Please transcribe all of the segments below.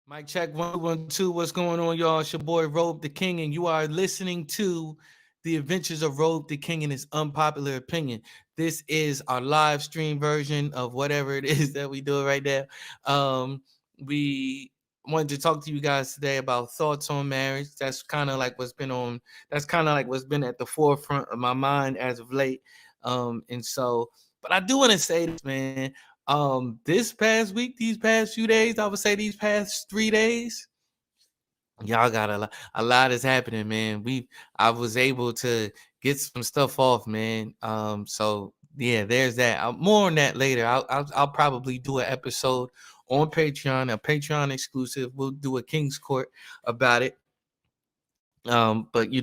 Mic check 1 1 2. What's going on, y'all? It's your boy Robe the King, and you are listening to the Adventures of Robe the King and his unpopular opinion. This is our live stream version of whatever it is that we do right now. We wanted to talk to you guys today about thoughts on marriage. That's kind of like what's been on. That's kind of like what's been at the forefront of my mind as of late. But I do want to say this, man. This past week, these past few days, I would say these past 3 days, y'all got a lot is happening, man. I was able to get some stuff off, man. So yeah, there's that. More on that later. I'll probably do an episode on Patreon, a Patreon exclusive. We'll do a King's Court about it. But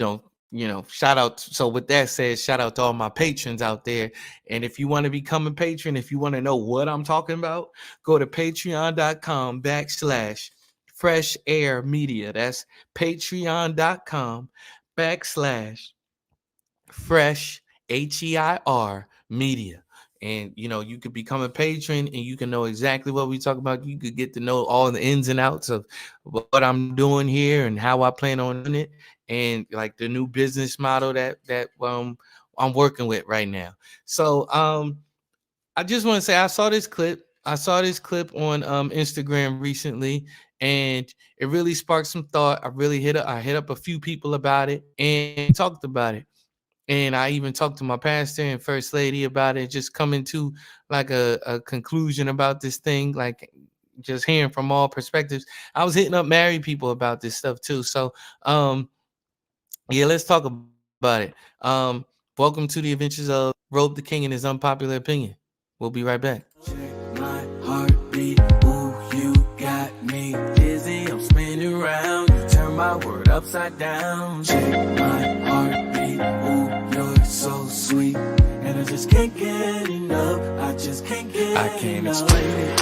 shout out. So with that said, shout out to all my patrons out there. And if you want to become a patron, if you want to know what I'm talking about, go to patreon.com/fresh air media. That's patreon.com/fresh HEIR media. And you could become a patron and you can know exactly what we talk about. You could get to know all the ins and outs of what I'm doing here and how I plan on doing it, and like the new business model that I'm working with right now. So I just want to say I saw this clip. I saw this clip on Instagram recently, and it really sparked some thought. I hit up a few people about it and talked about it. And I even talked to my pastor and first lady about it, just coming to like a conclusion about this thing, like just hearing from all perspectives. I was hitting up married people about this stuff too. So yeah, let's talk about it. Welcome to the adventures of Robe the King and his unpopular opinion. We'll be right back. Check my heartbeat. Ooh, you got me dizzy. I'm spinning around. You turn my world upside down. Check my heartbeat. Ooh, you're so sweet. And I just can't get enough. I just can't get enough. I can't explain it.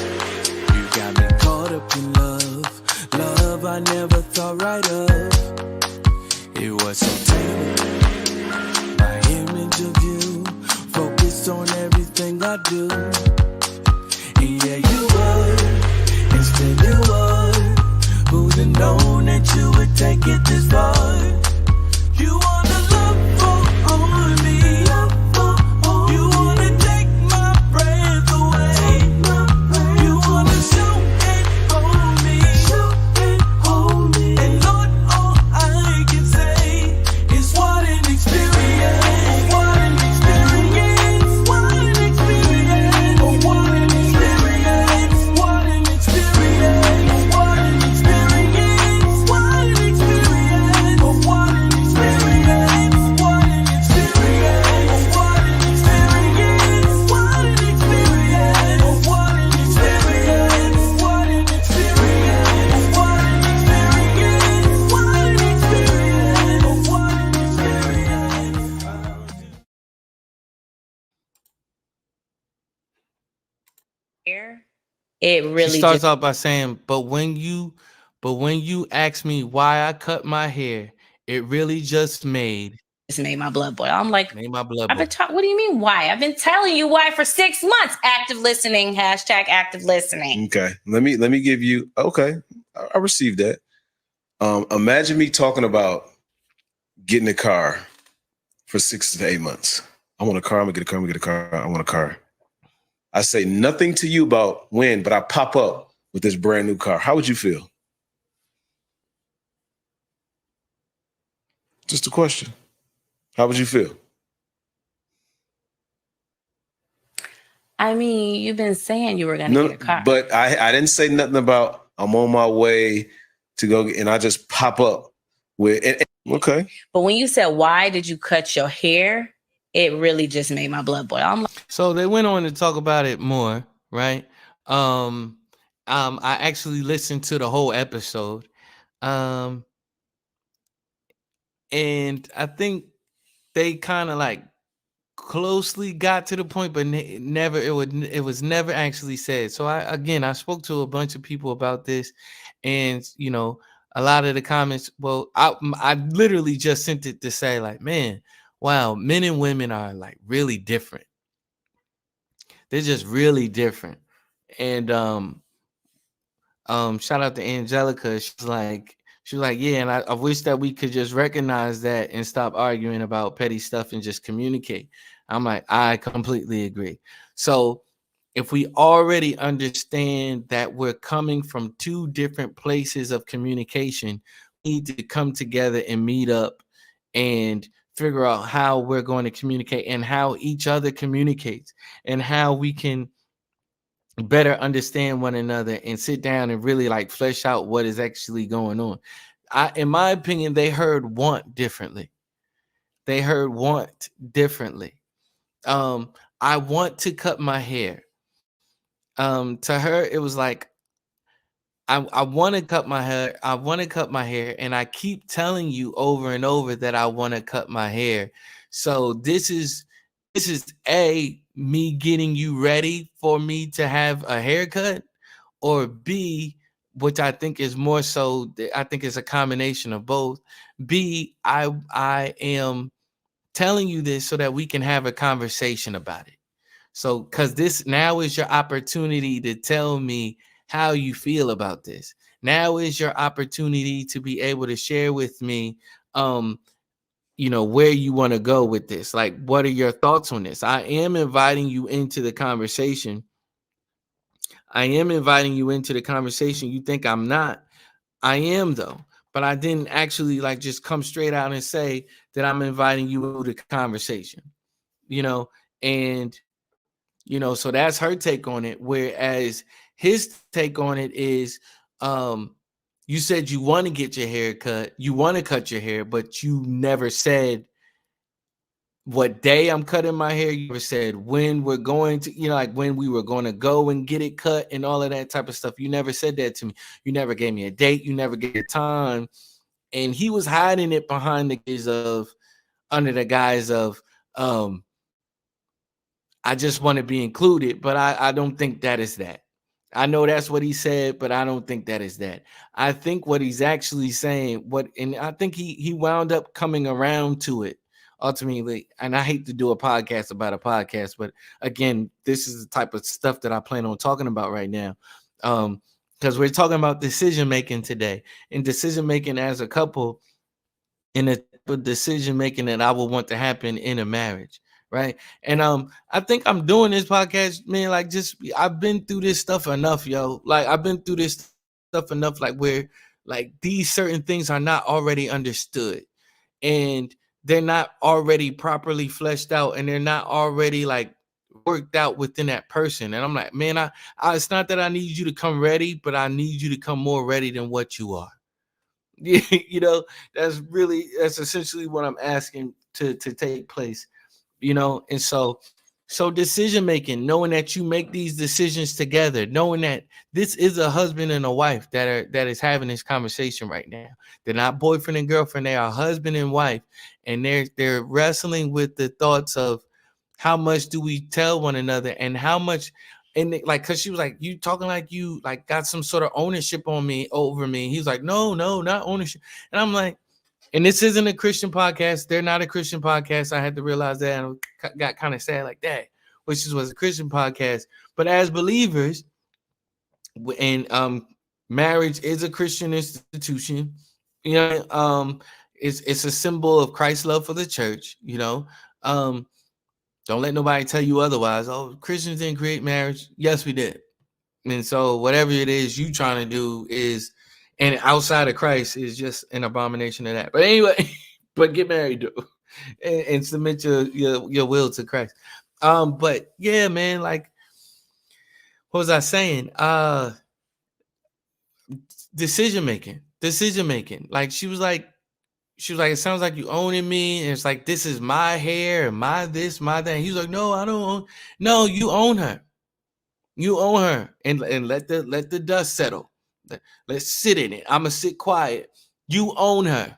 You got me caught up in love. Love I never thought right of. It was so tender. My image of you, focused on everything I do. And yeah, you would, and still you would. Who'd have known that you would take it this far? You wanna love on me. You wanna take my breath away. You wanna shoot and hold me. And Lord, all I can say is what an experience. What an experience. What an experience. Oh, what an experience. What an experience. What an experience. What an experience. Oh, what an experience. What an experience. What an experience. What an experience. Oh, what an experience. What an experience. What an experience. What an experience. Oh, what an experience. Here, it She really starts just off by saying, but when you ask me why I cut my hair, it really just made my blood boil. I'm like, made my blood I've been boil. talking. What do you mean why? I've been telling you why for 6 months. Active listening. Hashtag active listening. Okay. Let me give you I received that. Imagine me talking about getting a car for 6 to 8 months. I want a car, I'm gonna get a car, I'm gonna get a car, I want a car. I say nothing to you about when, but I pop up with this brand new car. How would you feel? Just a question. How would you feel? I mean, you've been saying you were going to get a car. But I didn't say nothing about I'm on my way to go, and I just pop up with okay. But when you said, why did you cut your hair? It really just made my blood boil. I'm like, So they went on to talk about it more, right? I actually listened to the whole episode. Um, and I think they kind of like closely got to the point, but it was never actually said. So I spoke to a bunch of people about this, and a lot of the comments. Well, I literally just sent it to say like, man, wow, men and women are like really different. They're just really different, and Shout out to Angelica. She was like, yeah, and I wish that we could just recognize that and stop arguing about petty stuff and just communicate. I'm like, I completely agree. So if we already understand that we're coming from two different places of communication, we need to come together and meet up and figure out how we're going to communicate and how each other communicates and how we can better understand one another and sit down and really like flesh out what is actually going on. In my opinion, they heard want differently. They heard want differently. I want to cut my hair. To her, it was like, I want to cut my hair. I want to cut my hair, and I keep telling you over and over that I want to cut my hair. So this is a me getting you ready for me to have a haircut, or B, which I think is more so. I think it's a combination of both. B, I am telling you this so that we can have a conversation about it. So, because this now is your opportunity to tell me how you feel about this. Now is your opportunity to be able to share with me, where you want to go with this. Like, what are your thoughts on this? I am inviting you into the conversation. I am inviting you into the conversation. You think I'm not? I am though, but I didn't actually like just come straight out and say that I'm inviting you into the conversation. You know, and so that's her take on it. Whereas his take on it is, you said you want to get your hair cut, you want to cut your hair, but you never said what day I'm cutting my hair. You never said when we're going to, like when we were going to go and get it cut and all of that type of stuff. You never said that to me. You never gave me a date. You never gave a time. And he was hiding it behind the under the guise of, I just want to be included, but I don't think that is that. I know that's what he said, but I don't think that is that. I think what he's actually saying, and I think he wound up coming around to it ultimately. And I hate to do a podcast about a podcast, but again, this is the type of stuff that I plan on talking about right now. Because we're talking about decision making today, and decision making as a couple, in a type of decision making that I would want to happen in a marriage, right? And I think I'm doing this podcast, man. Like, just I've been through this stuff enough, yo. Like, I've been through this stuff enough, like where like these certain things are not already understood, and they're not already properly fleshed out, and they're not already like worked out within that person. And I'm like, man, I it's not that I need you to come ready, but I need you to come more ready than what you are. That's essentially what I'm asking to take place. And so decision making, knowing that you make these decisions together, knowing that this is a husband and a wife that is having this conversation right now. They're not boyfriend and girlfriend, they are husband and wife, and they're wrestling with the thoughts of how much do we tell one another, and how much. And like, cause she was like, you talking like you like got some sort of ownership over me. He's like, no, not ownership. And I'm like, and this isn't a Christian podcast. They're not a Christian podcast. I had to realize that, and got kind of sad like that, which was a Christian podcast. But as believers, and marriage is a Christian institution. It's a symbol of Christ's love for the church. Don't let nobody tell you otherwise. Oh, Christians didn't create marriage. Yes, we did. And so whatever it is you trying to do is, and outside of Christ, is just an abomination of that. But anyway, but get married though, and submit your will to Christ. But yeah, man, like, what was I saying? Decision making. Like, she was like, it sounds like you owning me, and it's like, this is my hair and my this, my that. And he was like, no, I don't own. No, you own her. You own her, and let the dust settle. Let's sit in it. I'm gonna sit quiet. You own her.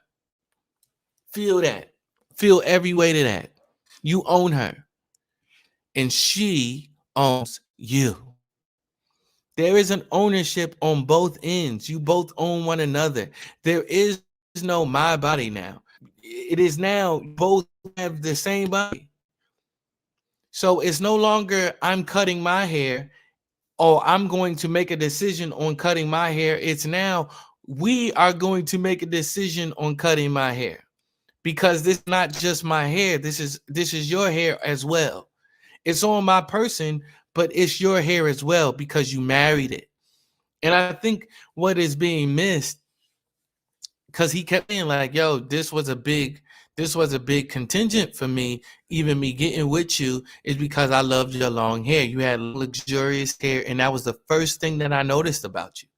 Feel that. Feel every weight of that. You own her, and she owns you. There is an ownership on both ends. You both own one another. There is no my body now. It is now both have the same body. So it's no longer I'm cutting my hair oh, I'm going to make a decision on cutting my hair. It's now we are going to make a decision on cutting my hair, because this is not just my hair. This is your hair as well. It's on my person, but it's your hair as well because you married it. And I think what is being missed, because he kept saying like, yo, this was a big contingent for me, even me getting with you, is because I loved your long hair. You had luxurious hair, and that was the first thing that I noticed about you.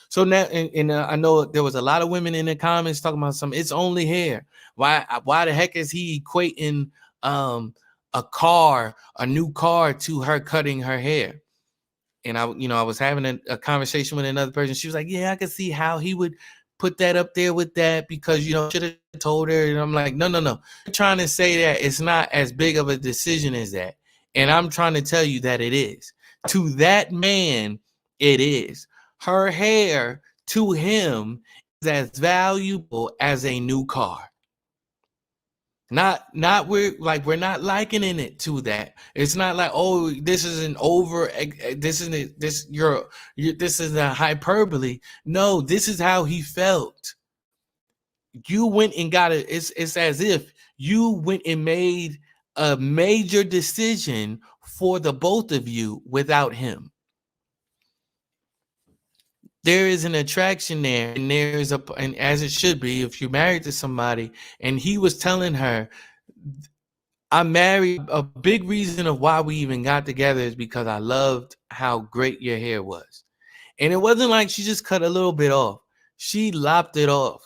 So now, and I know there was a lot of women in the comments talking about some. It's only hair. Why the heck is he equating a new car, to her cutting her hair? And I was having a conversation with another person. She was like, yeah, I could see how he would put that up there with that, because should have told her. And I'm like, no. I'm trying to say that it's not as big of a decision as that. And I'm trying to tell you that it is. To that man, it is. Her hair to him is as valuable as a new car. Not we're not likening it to that. It's not like, oh, this is an over, this isn't this this is a hyperbole. No, this is how he felt. You went and got it. It's as if you went and made a major decision for the both of you without him. There is an attraction there, and and as it should be if you're married to somebody. And he was telling her, I married, a big reason of why we even got together is because I loved how great your hair was. And it wasn't like she just cut a little bit off. She lopped it off.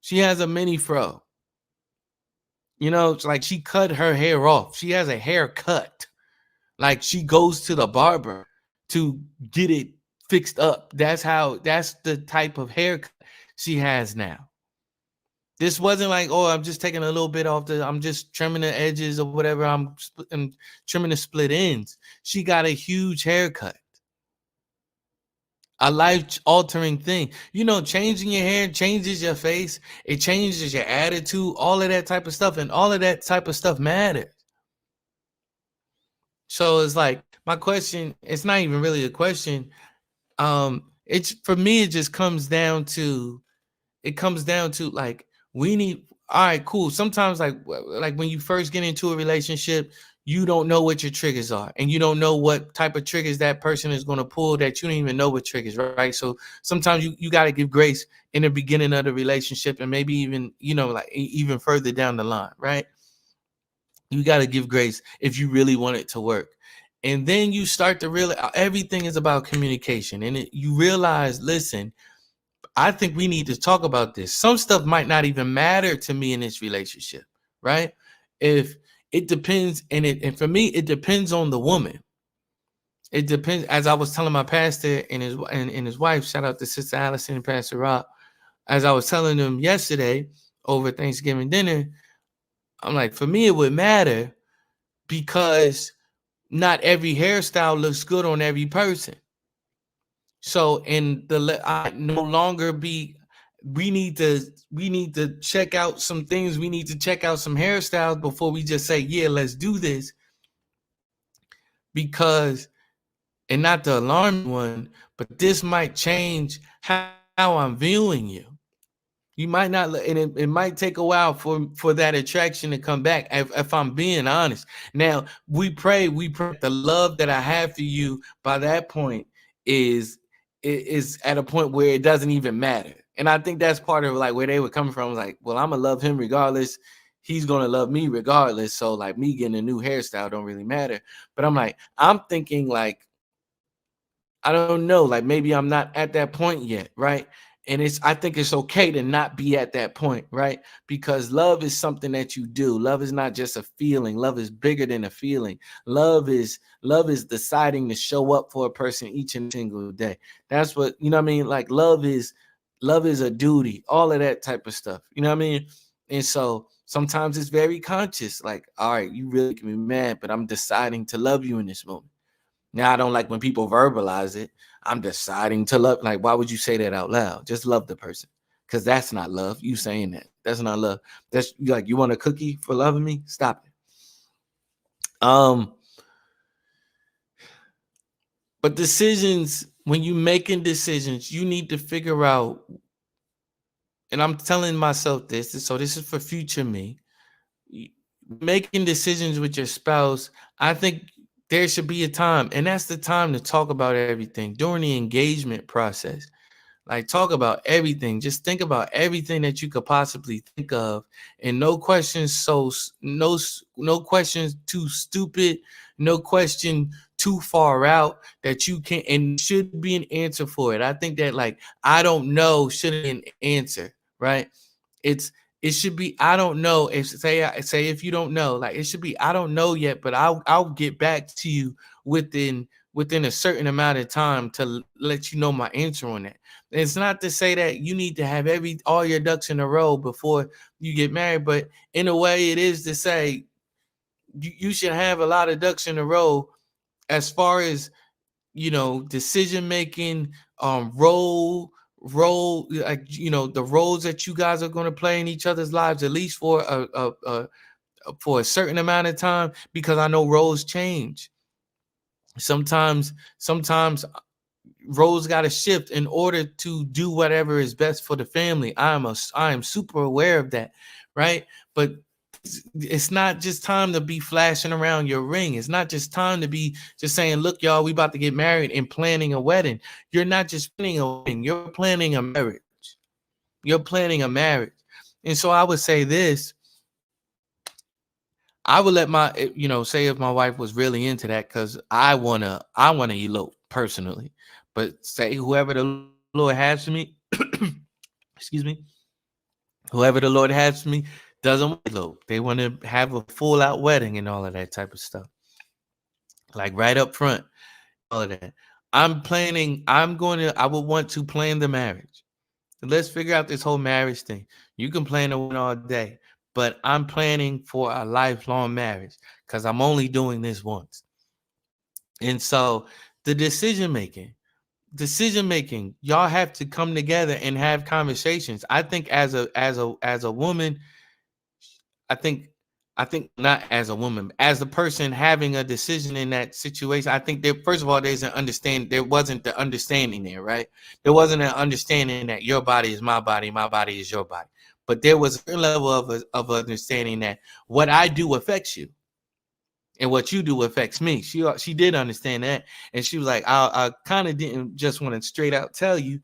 She has a mini fro. It's like she cut her hair off. She has a haircut. Like she goes to the barber to get it fixed up. That's the type of haircut she has now. This wasn't like, oh, I'm just taking a little bit off I'm just trimming the edges or whatever. I'm trimming the split ends. She got a huge haircut. A life-altering thing. Changing your hair changes your face. It changes your attitude, all of that type of stuff. And all of that type of stuff matters. So it's like, my question, it's not even really a question. It's, for me, it just comes down to, like, we need, all right, cool. Sometimes like when you first get into a relationship, you don't know what your triggers are, and you don't know what type of triggers that person is going to pull, that you don't even know what triggers, right? So sometimes you got to give grace in the beginning of the relationship, and maybe even, like even further down the line, right? You got to give grace if you really want it to work. And then you start to realize everything is about communication, and you realize, listen, I think we need to talk about this. Some stuff might not even matter to me in this relationship, right? If it depends, and for me, it depends on the woman. It depends. As I was telling my pastor and his wife, shout out to Sister Allison and Pastor Rob, as I was telling them yesterday over Thanksgiving dinner, I'm like, for me, it would matter because not every hairstyle looks good on every person. So I no longer be, we need to check out some things. We need to check out some hairstyles before we just say, yeah, let's do this. Because, and not the alarm one, but this might change how I'm viewing you. You might not, and it might take a while for that attraction to come back, if I'm being honest. Now, we pray the love that I have for you by that point is at a point where it doesn't even matter. And I think that's part of like where they were coming from. Like, well, I'm gonna love him regardless. He's gonna love me regardless. So like me getting a new hairstyle don't really matter. But I'm thinking like, I don't know, like maybe I'm not at that point yet, right? And I think it's okay to not be at that point, right? Because love is something that you do. Love is not just a feeling. Love is bigger than a feeling. Love is deciding to show up for a person each and single day. That's what, you know what I mean? Like love is a duty, all of that type of stuff. You know what I mean? And so sometimes it's very conscious, like, all right, you really can be mad, but I'm deciding to love you in this moment. Now, I don't like when people verbalize it. I'm deciding to love. Like, why would you say that out loud? Just love the person. Because that's not love. You saying that. That's not love. That's like, you want a cookie for loving me? Stop it. But decisions, when you making decisions, you need to figure out, and I'm telling myself this, so this is for future me. Making decisions with your spouse, I think there should be a time, and that's the time to talk about everything during the engagement process. Like, talk about everything. Just think about everything that you could possibly think of, and no questions. No questions too stupid. No question too far out that you can, and should be an answer for it. I think that, like, I don't know shouldn't be an answer, right? It's it should be, I don't know. If say if you don't know, like, it should be, I don't know yet, but I'll get back to you within a certain amount of time to let you know my answer on that. It's not to say that you need to have all your ducks in a row before you get married, but in a way, it is to say you should have a lot of ducks in a row as far as, decision making, role, like, the roles that you guys are going to play in each other's lives, at least for a certain amount of time, because I know roles change. Sometimes roles got to shift in order to do whatever is best for the family. I am super aware of that, right? But it's not just time to be flashing around your ring. It's not just time to be just saying, look, y'all, we about to get married and planning a wedding. You're not just planning a wedding, you're planning a marriage. You're planning a marriage. And so I would say this, I would let say if my wife was really into that, because I wanna elope personally. But say whoever the Lord has for me, excuse me, whoever the Lord has for me doesn't want to elope. They want to have a full out wedding and all of that type of stuff. Like right up front, all of that. I would want to plan the marriage. Let's figure out this whole marriage thing. You can plan a one all day, but I'm planning for a lifelong marriage because I'm only doing this once. And so the decision making, y'all have to come together and have conversations. I think as a woman, I think I think not as a woman, as the person having a decision in that situation. I think there, first of all, there wasn't the understanding there, right? There wasn't an understanding that your body is my body is your body. But there was a certain level of understanding that what I do affects you and what you do affects me. She did understand that, and she was like, I kind of didn't just want to straight out tell you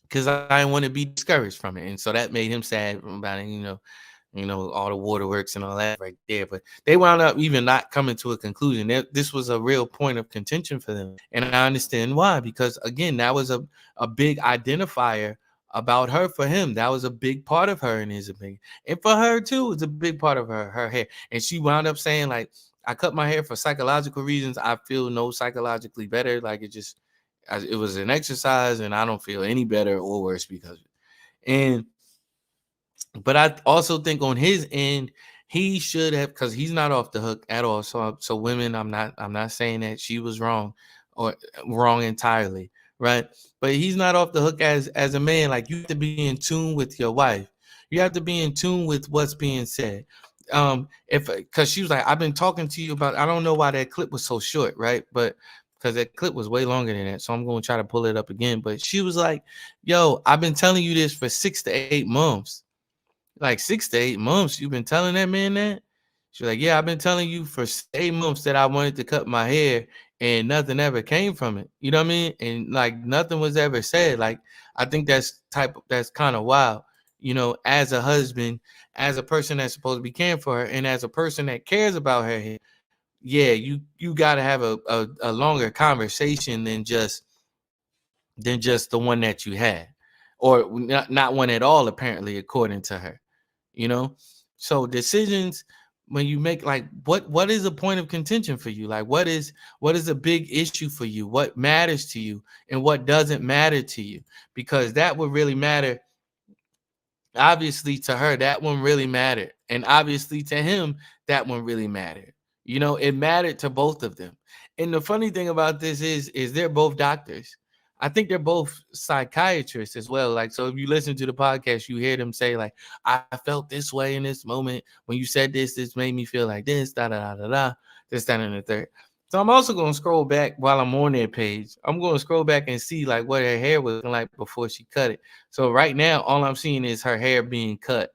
because I didn't want to be discouraged from it, and so that made him sad about it. All the waterworks and all that right there. But they wound up even not coming to a conclusion. This was a real point of contention for them. And I understand why, because again, that was a big identifier about her for him. That was a big part of her in his opinion. And for her too, it was a big part of her hair. And she wound up saying, like, I cut my hair for psychological reasons. I feel no psychologically better. Like it was an exercise and I don't feel any better or worse because of it. But I also think on his end, he should have, because he's not off the hook at all. So women, I'm not saying that she was wrong or wrong entirely, right? But he's not off the hook as a man. Like, you have to be in tune with your wife. You have to be in tune with what's being said. If because she was like, I've been talking to you about, I don't know why that clip was so short, right? But because that clip was way longer than that. So I'm going to try to pull it up again. But she was like, yo, I've been telling you this for 6 to 8 months. Like 6 to 8 months, you've been telling that man that? She's like, yeah, I've been telling you for 8 months that I wanted to cut my hair and nothing ever came from it. You know what I mean? And like nothing was ever said. Like, I think that's kind of wild. As a husband, as a person that's supposed to be caring for her, and as a person that cares about her hair, yeah, you gotta have a longer conversation than just the one that you had. Or not one at all, apparently, according to her. you know so decisions, when you make, like, what is a point of contention for you? Like, what is a big issue for you? What matters to you and what doesn't matter to you? Because that would really matter. Obviously, to her, that one really mattered, and obviously to him, that one really mattered. It mattered to both of them. And the funny thing about this is they're both doctors. I think they're both psychiatrists as well. Like, so if you listen to the podcast, you hear them say, like, I felt this way in this moment when you said this made me feel like this, da da da da da, this, that, and the third. So I'm also gonna scroll back while I'm on their page. I'm gonna scroll back and see like what her hair was looking like before she cut it. So right now, all I'm seeing is her hair being cut,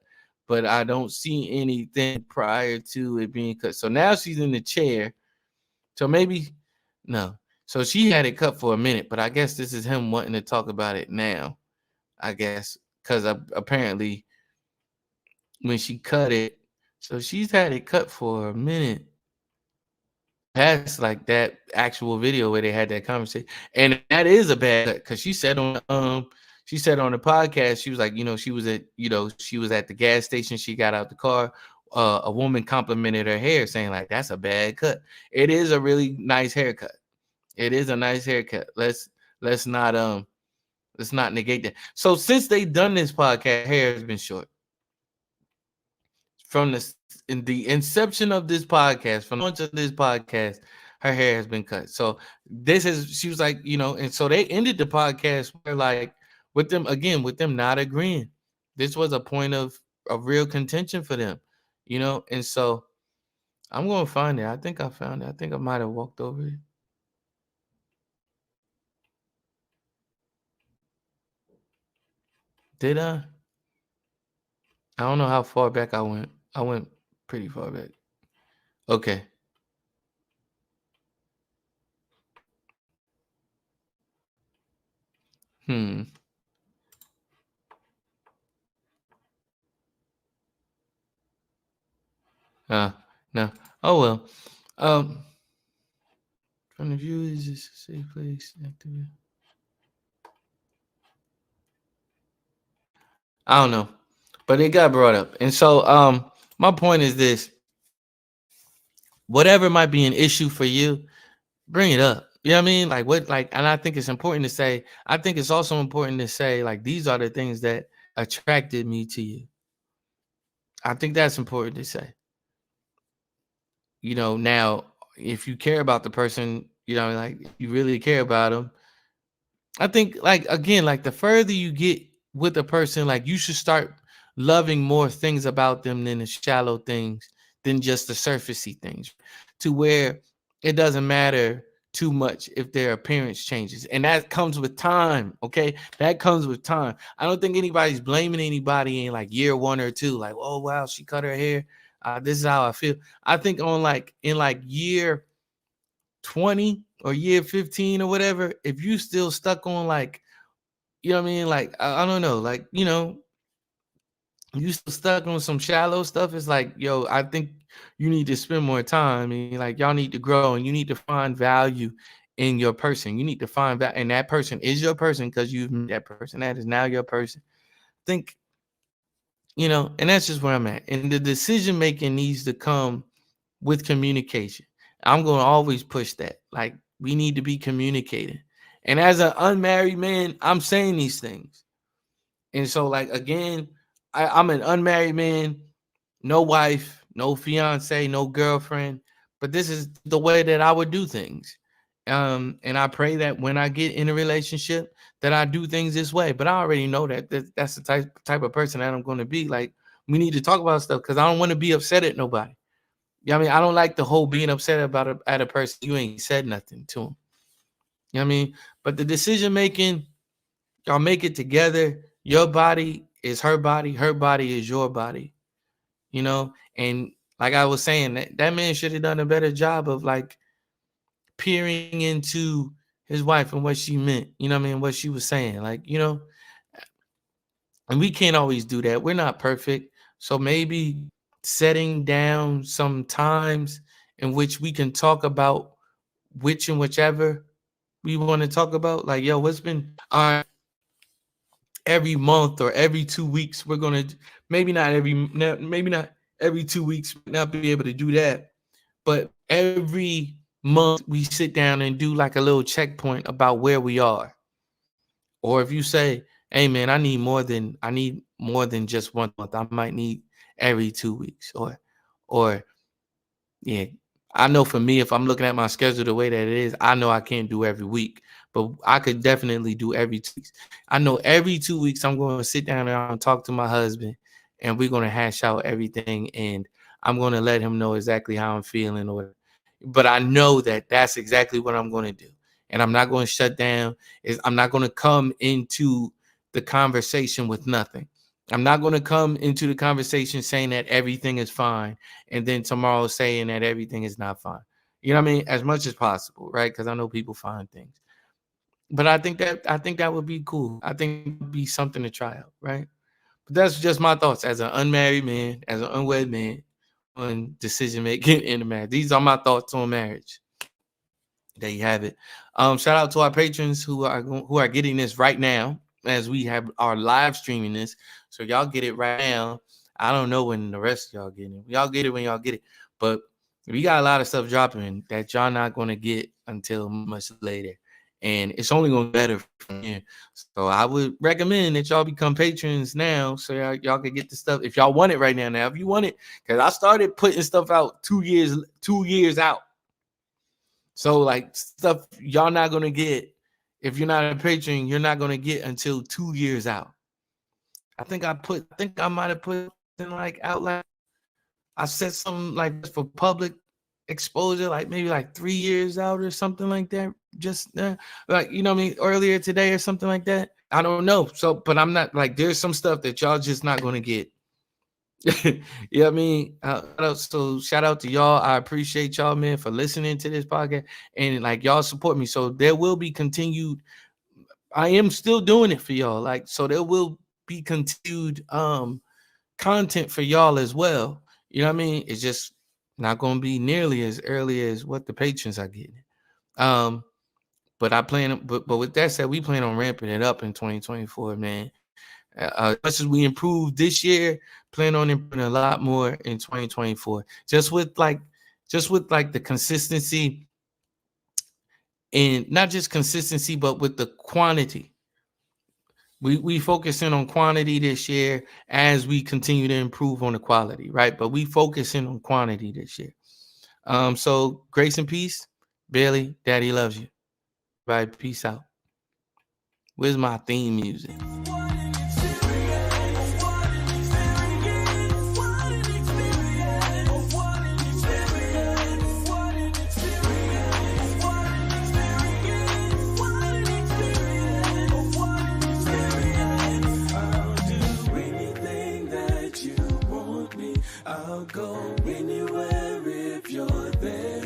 but I don't see anything prior to it being cut. So now she's in the chair. So maybe no. So she had it cut for a minute, but I guess this is him wanting to talk about it now. I guess because apparently when she cut it, so she's had it cut for a minute. Past like that actual video where they had that conversation, and that is a bad cut because she said on the podcast she was like, she was at the gas station, she got out the car, a woman complimented her hair saying like that's a bad cut. It is a really nice haircut. It is a nice haircut. Let's not let's not negate that. So since they done this podcast, hair has been short from in the inception of this podcast, from the launch of this podcast, her hair has been cut. So this is she was like, and so they ended the podcast where like with them again, with them not agreeing. This was a point of real contention for them, and so I'm gonna find it. I think I found it. I think I might have walked over it. Did I? I don't know how far back I went. I went pretty far back. Okay. Hmm. No. Oh well. Um. From the view, is this a safe place? Active. I don't know, but it got brought up, and so my point is this: whatever might be an issue for you, bring it up. You know what I mean? Like what? Like, and I think it's important to say. I think it's also important to say like these are the things that attracted me to you. I think that's important to say. Now if you care about the person, like you really care about them, I think like again, like the further you get with a person, like you should start loving more things about them than the shallow things, than just the surfacey things, to where it doesn't matter too much if their appearance changes. And that comes with time. Okay. That comes with time. I don't think anybody's blaming anybody in like year 1 or 2, like, oh wow, she cut her hair. This is how I feel. I think on like in like year 20 or year 15 or whatever, if you still stuck on like, you know what I mean? Like, I don't know, like, you still stuck on some shallow stuff. It's like, yo, I think you need to spend more time. And like, y'all need to grow and you need to find value in your person. You need to find that, and that person is your person because you've met that person. That is now your person. Think, and that's just where I'm at. And the decision making needs to come with communication. I'm going to always push that. Like, we need to be communicating. And as an unmarried man, I'm saying these things. And so, like, again, I'm an unmarried man, no wife, no fiance, no girlfriend, but this is the way that I would do things. And I pray that when I get in a relationship, that I do things this way. But I already know that's the type of person that I'm going to be. Like, we need to talk about stuff because I don't want to be upset at nobody. I mean, I don't like the whole being upset about at a person you ain't said nothing to him. You know what I mean? But the decision making, y'all make it together. Your body is her body is your body. And like I was saying, that man should have done a better job of like peering into his wife and what she meant. You know what I mean? What she was saying. Like, and we can't always do that. We're not perfect. So maybe setting down some times in which we can talk about which and whichever we want to talk about. Like, yo, what's been our every month or every 2 weeks, we're gonna maybe not every 2 weeks, not be able to do that. But every month we sit down and do like a little checkpoint about where we are. Or if you say, hey man, I need more than just 1 month. I might need every 2 weeks. Or yeah. I know for me, if I'm looking at my schedule the way that it is, I know I can't do every week, but I could definitely do every 2 weeks. I know every 2 weeks I'm going to sit down and talk to my husband, and we're going to hash out everything, and I'm going to let him know exactly how I'm feeling. Or but I know that that's exactly what I'm going to do. And I'm not going to shut down. I'm not going to come into the conversation with nothing. I'm not going to come into the conversation saying that everything is fine and then tomorrow saying that everything is not fine. You know what I mean? As much as possible, right? Because I know people find things. But I think that would be cool. I think it would be something to try out, right? But that's just my thoughts as an unmarried man, as an unwed man on decision making in the marriage. These are my thoughts on marriage. There you have it. Shout out to our patrons who are getting this right now as we have our live streaming this. So y'all get it right now. I don't know when the rest of y'all get it. Y'all get it when y'all get it. But we got a lot of stuff dropping that y'all not going to get until much later. And it's only going to be better from here. So I would recommend that y'all become patrons now so y'all can get the stuff. If y'all want it right now, if you want it, because I started putting stuff out 2 years out. So like stuff y'all not gonna get if you're not a patron, you're not gonna get until 2 years out. I think I might have put in like out loud. I said something like for public exposure, like maybe like 3 years out or something like that. Just like you know what I mean, earlier today or something like that. I don't know. So, but I'm not like there's some stuff that y'all just not gonna get. You know what I mean? So shout out to y'all. I appreciate y'all, man, for listening to this podcast and like y'all support me. So there will be continued. I am still doing it for y'all. Like, so there will be continued content for y'all as well. You know what I mean? It's just not gonna be nearly as early as what the patrons are getting. But I plan, but with that said, we plan on ramping it up in 2024, man. As much as we improved this year, plan on improving a lot more in 2024. Just with like the consistency, and not just consistency, but with the quantity. We focusing on quantity this year as we continue to improve on the quality, right? But we focusing on quantity this year. So grace and peace, Bailey. Daddy loves you. Bye. Peace out. Where's my theme music? I'll go anywhere if you're there.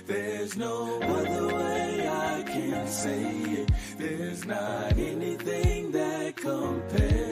There's no other way I can say it. There's not anything that compares.